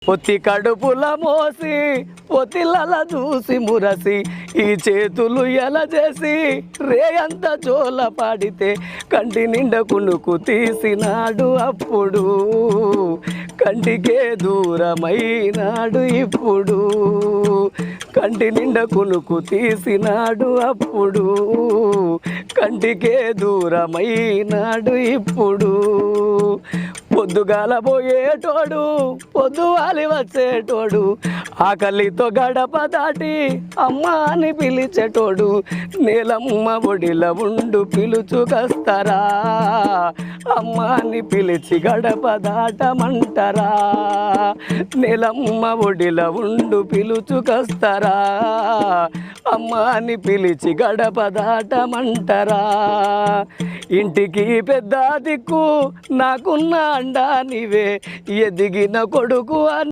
పొత్తి కడుపుల మోసి పొత్తిలల చూసి మురసి ఈ చేతులు ఎలా చేసి రేయంత జోల పాడితే కంటి నిండా కునుకు తీసినాడు అప్పుడు కంటికే దూరమైనాడు ఇప్పుడు కంటి నిండా కునుకు తీసినాడు అప్పుడు కంటికే దూరమైనాడు ఇప్పుడు పొద్దుగాల పోయేటోడు పొద్దువాలి వచ్చేటోడు ఆకలితో గడప దాటి అమ్మ అని పిలిచేటోడు నేలమ్మ ఒడిల ఉండు పిలుచుకొస్తారా అమ్మ అని పిలిచి గడప దాటమంటారా నేలమ్మ ఒడిల ఉండు పిలుచుకొస్తారా అమ్మ అని పిలిచి గడప దాటమంటారా ఇంటికి పెద్ద దిక్కు నాకున్న అండా నీవే ఎదిగిన కొడుకు అని